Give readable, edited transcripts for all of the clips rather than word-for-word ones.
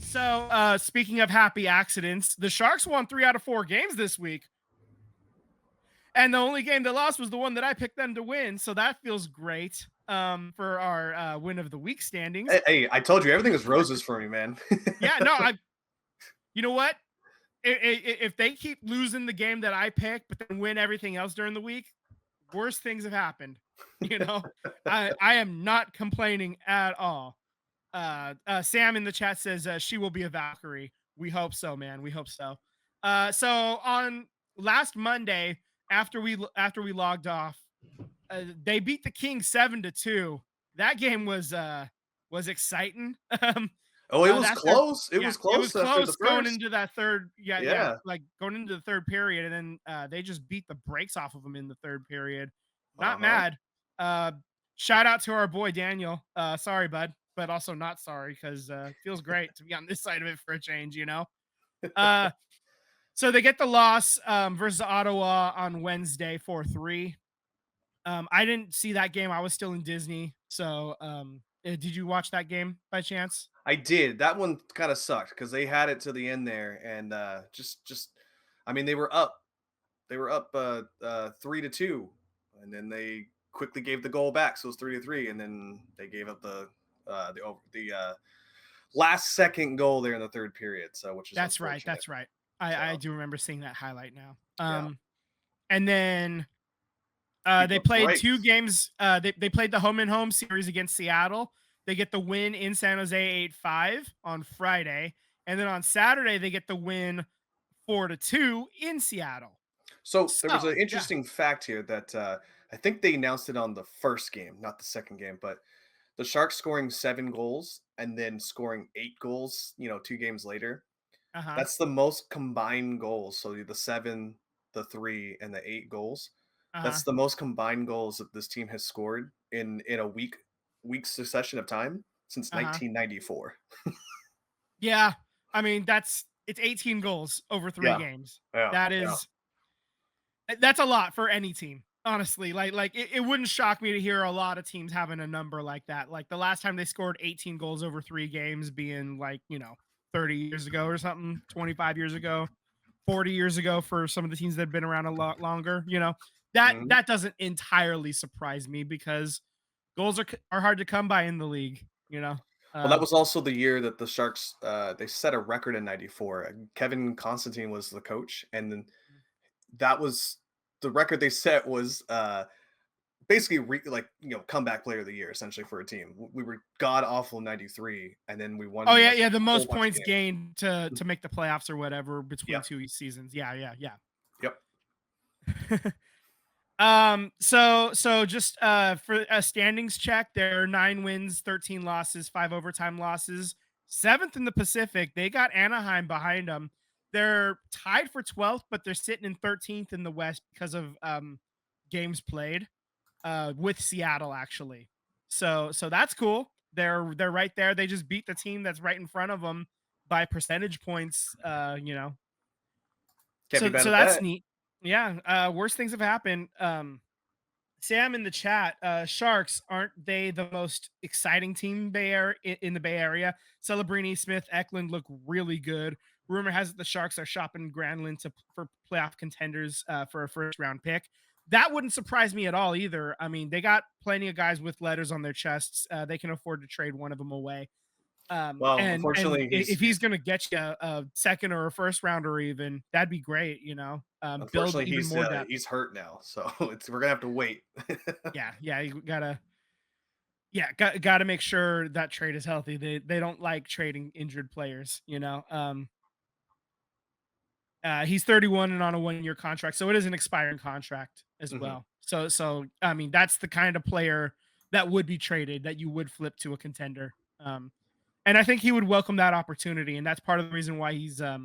So, speaking of happy accidents, the Sharks won 3 out of 4 games this week. And the only game they lost was the one that I picked them to win, so that feels great, for our, win of the week standings. Hey, I told you everything is roses for me, man. Yeah, no, I you know what? If they keep losing the game that I pick, but then win everything else during the week, worse things have happened, you know? I am not complaining at all. Sam in the chat says, "She will be a Valkyrie." We hope so, man. We hope so. So on last Monday, after we logged off, they beat the Kings 7-2. That game was exciting. Oh, it was That third, close. It yeah, was it was close after the close going first. into that third. Yeah, yeah, Yeah. like going into the third period, and then they just beat the brakes off of them in the third period. Not Uh-huh. mad. Uh, Shout out to our boy Daniel. Sorry, bud, but also not sorry because it feels great to be on this side of it for a change. Uh, so they get the loss versus Ottawa on Wednesday 4-3. I didn't see that game. I was still in Disney. So, did you watch that game by chance? I did. That one kind of sucked because they had it to the end there, and just, I mean, they were up. They were up 3-2, and then they quickly gave the goal back, so it was 3-3, and then they gave up the last second goal there in the third period, so which is That's right. unfortunate. That's right. I So do remember seeing that highlight now. yeah, And then beat they the played two brakes. games. They played the home and home series against Seattle. They get the win in San Jose 8-5 on Friday. And then on Saturday, they get the win 4-2 in Seattle. So there was So, an yeah. interesting fact here that I think they announced it on the first game, not the second game, but the Sharks scoring 7 goals and then scoring 8 goals, 2 games later. Uh huh. That's the most combined goals. So the 7, the 3, and the 8 goals. Uh huh. That's the most combined goals that this team has scored in a week succession of time since Uh huh. 1994. Yeah. I mean, it's 18 goals over 3 Yeah, games. yeah, That yeah. is that's a lot for any team. Honestly, it wouldn't shock me to hear a lot of teams having a number like that. Like the last time they scored 18 goals over 3 games being 30 years ago or something, 25 years ago, 40 years ago for some of the teams that have been around a lot longer. That Mhm. that doesn't entirely surprise me because goals are hard to come by in the league. Well, that Um was also the year that the Sharks they set a record in '94. Kevin Constantine was the coach, and then that was the record they set was basically like comeback player of the year essentially for a team. We were god awful in '93, and then we Oh won yeah, like yeah, the a whole most bunch of points games. gained to make the playoffs or whatever between Yep, 2 seasons. Yeah, yeah, yeah. yep. So just for a standings check, there are 9 wins, 13 losses, 5 overtime losses. Seventh in the Pacific. They got Anaheim behind them. They're tied for 12th, but they're sitting in 13th in the West because of games played with Seattle actually. So that's cool. They're right there. They just beat the team that's right in front of them by percentage points. Can't be So better at that's that. neat. Yeah. Worse things have happened. Sam in the chat, Sharks aren't they the most exciting team in the Bay Area? Celebrini, Smith, Eklund look really good. Rumor has it the Sharks are shopping Granlund for playoff contenders for a first round pick. That wouldn't surprise me at all either. I mean, they got plenty of guys with letters on their chests. They can afford to trade one of them away. Well, And unfortunately, if he's going to get you a second or a first rounder, even that'd be great. Build even more depth. he's hurt now, so we're gonna have to wait. Yeah, yeah, you gotta got to make sure that trade is healthy. They don't like trading injured players. He's 31 and on a 1-year contract, so it is an expiring contract as Mhm. well. So I mean, that's the kind of player that would be traded that you would flip to a contender. And I think he would welcome that opportunity, and that's part of the reason why he's not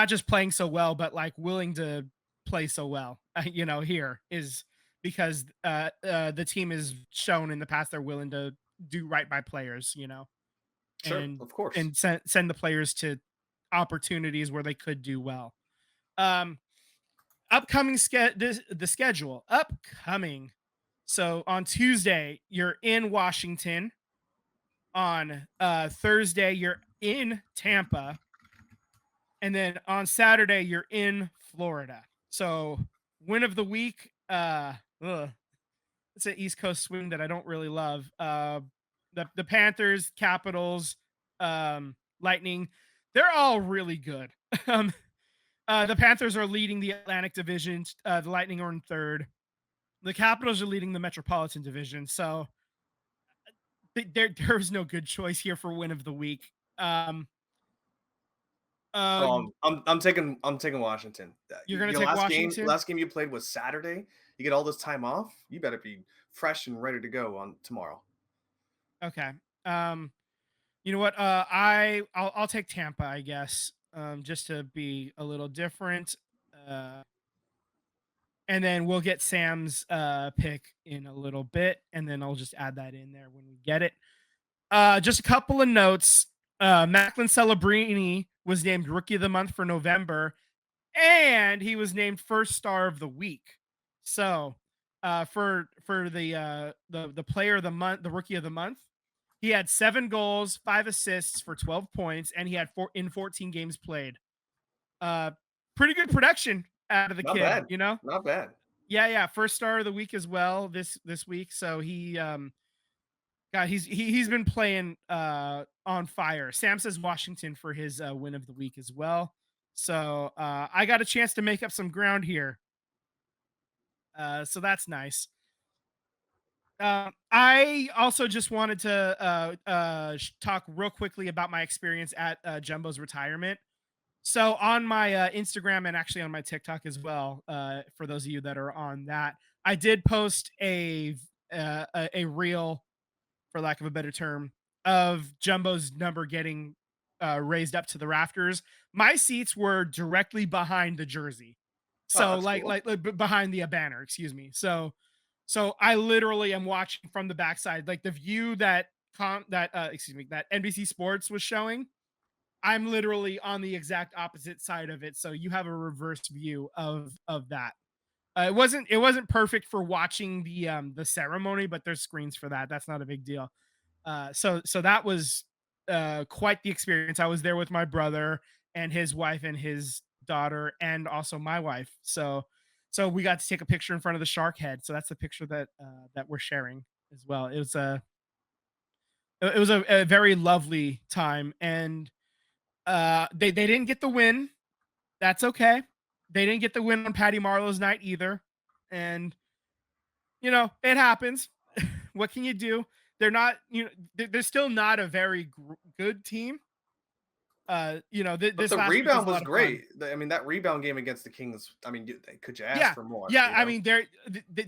just playing so well, but like willing to play so well. Here is because the team has shown in the past they're willing to do right by players, Sure, and of course. send the players to opportunities where they could do well. Um, upcoming the schedule upcoming. So on Tuesday, you're in Washington. On Thursday, you're in Tampa, and then on Saturday, you're in Florida. So win of the week, ugh, it's an East Coast swing that I don't really love. The Panthers, Capitals, Lightning, they're all really good. um, the Panthers are leading the Atlantic Division. The Lightning are in third. The Capitals are leading the Metropolitan Division. So there's no good choice here for win of the week. Um, uh, I'm taking Washington. you're gonna Your take last game Washington. last game you played was Saturday. You get all this time off. You better be fresh and ready to go on tomorrow. Okay. Um, you know what? I'll take Tampa, I guess. Just to be a little different. Uh, and then we'll get Sam's pick in a little bit, and then I'll just add that in there when we get it. Just a couple of notes. Macklin Celebrini was named Rookie of the Month for November, and he was named First Star of the Week. So, for the Player of the Month, the Rookie of the Month, he had 7 goals, 5 assists for 12 points, and he had 14 games played. Uh, Pretty good production out of the Not kid, bad. you know. Not bad. Yeah, yeah, first star of the week as well this week. So he God, he's been playing on fire. Sam says Washington for his win of the week as well. So I got a chance to make up some ground here. So that's nice. I also just wanted to talk real quickly about my experience at Jumbo's retirement. So on my Instagram and actually on my TikTok as well, for those of you that are on that, I did post a reel, for lack of a better term, of Jumbo's number getting raised up to the rafters. My seats were directly behind the jersey, Oh, so that's cool. behind the banner. Excuse me. So I literally am watching from the backside, like the view that excuse me, that NBC Sports was showing. I'm literally on the exact opposite side of it, so you have a reverse view of that. It wasn't perfect for watching the ceremony, but there's screens for that. That's not a big deal. So that was quite the experience. I was there with my brother and his wife and his daughter, and also my wife. So we got to take a picture in front of the shark head. So that's the picture that we're sharing as well. It was a very lovely time, and they didn't get the win. That's okay. They didn't get the win on Patty Marlowe's night either, and it happens. What can you do? They're not, they're still not a very good team. But This the last week was rebound a was lot of fun. great. I mean, that rebound game against the Kings. I mean, could you ask Yeah, for more? yeah. You I know. mean,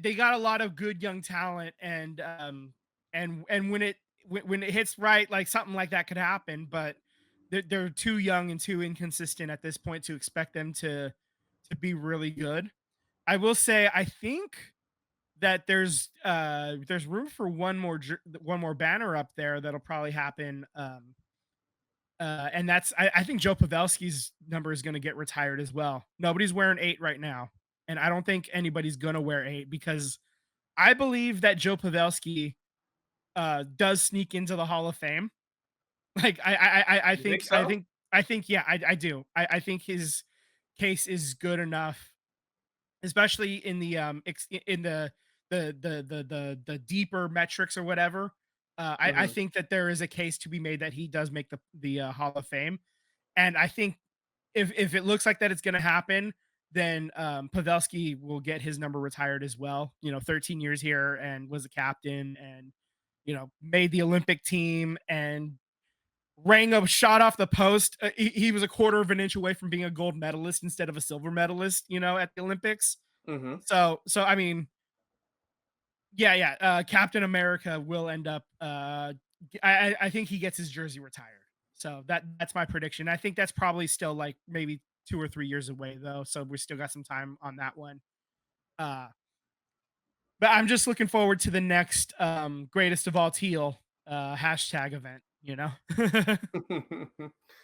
they got a lot of good young talent, and when it hits right, like something like that could happen. But they're too young and too inconsistent at this point to expect them to be really good. I will say, I think that there's room for one more banner up there that'll probably happen. And I think Joe Pavelski's number is going to get retired as well. Nobody's wearing 8 right now, and I don't think anybody's going to wear 8, because I believe that Joe Pavelski does sneak into the Hall of Fame. Like You think so? I think yeah, I do. I think his case is good enough, especially in in the deeper metrics or whatever. I Hmm. think that there is a case to be made that he does make the Hall of Fame, and I think if it looks like that it's going to happen, then Pavelski will get his number retired as well. 13 years here and was a captain, and made the Olympic team, and rang a shot off the post. He was a quarter of an inch away from being a gold medalist instead of a silver medalist, at the Olympics. Hmm. So I mean, yeah, yeah. Captain America will end up. I think he gets his jersey retired. So that's my prediction. I think that's probably still like maybe 2 or 3 years away though. So we still got some time on that one. Uh, but I'm just looking forward to the next greatest of all teal hashtag event.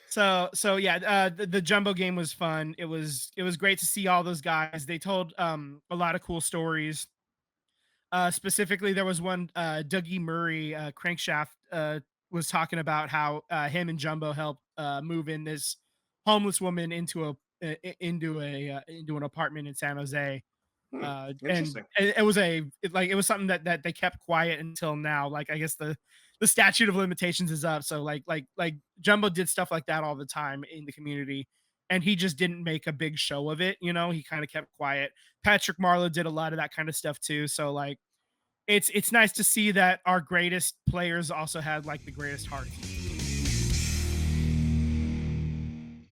So yeah, the jumbo game was fun. It was great to see all those guys. They told a lot of cool stories. Specifically, there was one Dougie Murray crankshaft was talking about how him and Jumbo helped move in this homeless woman into an apartment in San Jose. Hmm, And interesting. it was something that they kept quiet until now. Like I guess the statute of limitations is up. So like Jumbo did stuff like that all the time in the community, and he just didn't make a big show of it. You know, he kind of kept quiet. Patrick Marlowe did a lot of that kind of stuff too. So like it's nice to see that our greatest players also had like the greatest hearts.